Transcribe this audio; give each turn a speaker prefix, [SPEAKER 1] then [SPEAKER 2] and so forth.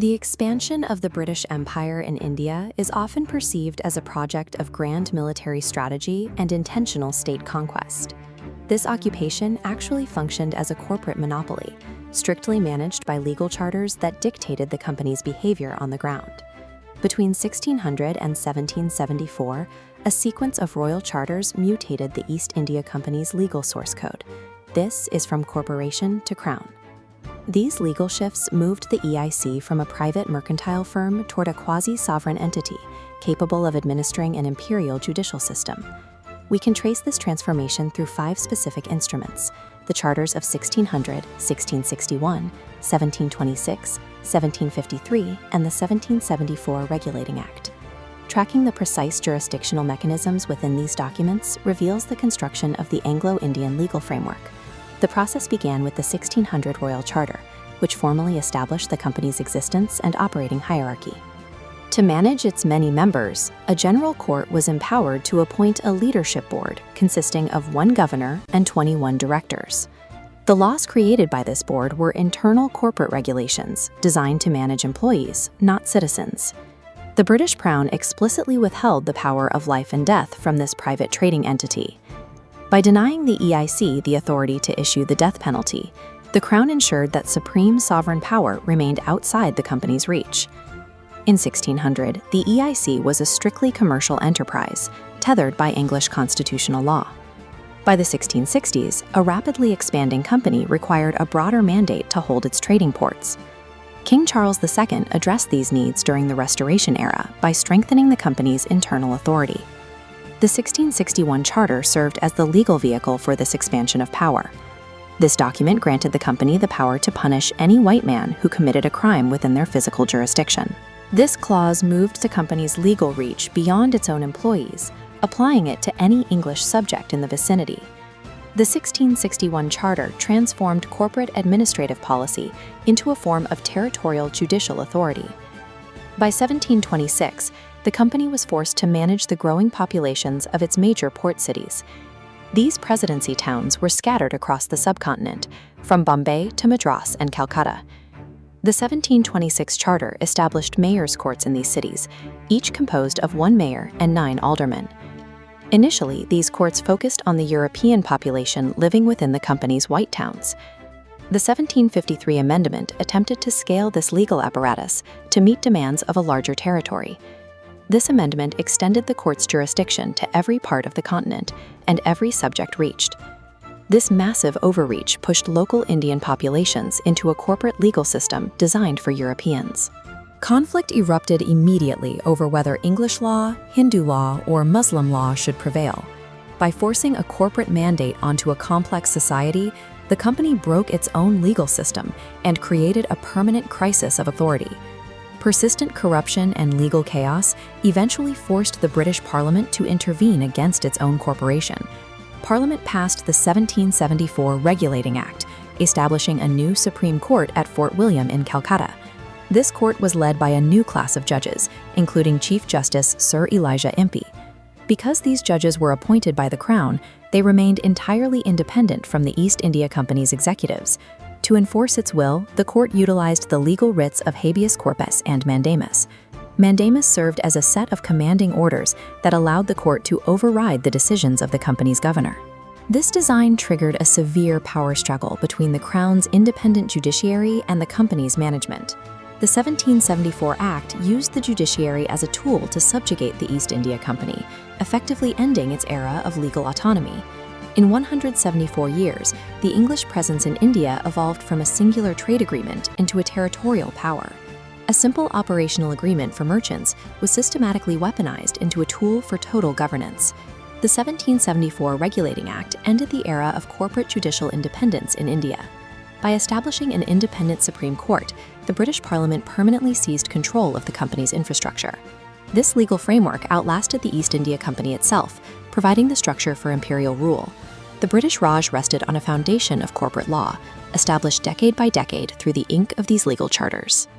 [SPEAKER 1] The expansion of the British Empire in India is often perceived as a project of grand military strategy and intentional state conquest. This occupation actually functioned as a corporate monopoly, strictly managed by legal charters that dictated the company's behavior on the ground. Between 1600 and 1774, a sequence of royal charters mutated the East India Company's legal source code. This is from corporation to crown. These legal shifts moved the EIC from a private mercantile firm toward a quasi-sovereign entity capable of administering an imperial judicial system. We can trace this transformation through 5 specific instruments: the charters of 1600, 1661, 1726, 1753, and the 1774 Regulating Act. Tracking the precise jurisdictional mechanisms within these documents reveals the construction of the Anglo-Indian legal framework. The process began with the 1600 Royal Charter, which formally established the company's existence and operating hierarchy. To manage its many members, a general court was empowered to appoint a leadership board consisting of 1 governor and 21 directors. The laws created by this board were internal corporate regulations designed to manage employees, not citizens. The British Crown explicitly withheld the power of life and death from this private trading entity. By denying the EIC the authority to issue the death penalty, the Crown ensured that supreme sovereign power remained outside the company's reach. In 1600, the EIC was a strictly commercial enterprise, tethered by English constitutional law. By the 1660s, a rapidly expanding company required a broader mandate to hold its trading ports. King Charles II addressed these needs during the Restoration era by strengthening the company's internal authority. The 1661 Charter served as the legal vehicle for this expansion of power. This document granted the company the power to punish any white man who committed a crime within their physical jurisdiction. This clause moved the company's legal reach beyond its own employees, applying it to any English subject in the vicinity. The 1661 Charter transformed corporate administrative policy into a form of territorial judicial authority. By 1726, the company was forced to manage the growing populations of its major port cities. These presidency towns were scattered across the subcontinent, from Bombay to Madras and Calcutta. The 1726 Charter established mayors' courts in these cities, each composed of 1 mayor and 9 aldermen. Initially, these courts focused on the European population living within the company's white towns. The 1753 amendment attempted to scale this legal apparatus to meet demands of a larger territory. This amendment extended the court's jurisdiction to every part of the continent and every subject reached. This massive overreach pushed local Indian populations into a corporate legal system designed for Europeans. Conflict erupted immediately over whether English law, Hindu law, or Muslim law should prevail. By forcing a corporate mandate onto a complex society, the company broke its own legal system and created a permanent crisis of authority. Persistent corruption and legal chaos eventually forced the British Parliament to intervene against its own corporation. Parliament passed the 1774 Regulating Act, establishing a new Supreme Court at Fort William in Calcutta. This court was led by a new class of judges, including Chief Justice Sir Elijah Impey. Because these judges were appointed by the Crown, they remained entirely independent from the East India Company's executives. To enforce its will, the court utilized the legal writs of habeas corpus and mandamus. Mandamus served as a set of commanding orders that allowed the court to override the decisions of the company's governor. This design triggered a severe power struggle between the Crown's independent judiciary and the company's management. The 1774 Act used the judiciary as a tool to subjugate the East India Company, effectively ending its era of legal autonomy. In 174 years, the English presence in India evolved from a singular trade agreement into a territorial power. A simple operational agreement for merchants was systematically weaponized into a tool for total governance. The 1774 Regulating Act ended the era of corporate judicial independence in India. By establishing an independent Supreme Court, the British Parliament permanently seized control of the company's infrastructure. This legal framework outlasted the East India Company itself, providing the structure for imperial rule. The British Raj rested on a foundation of corporate law, established decade by decade through the ink of these legal charters.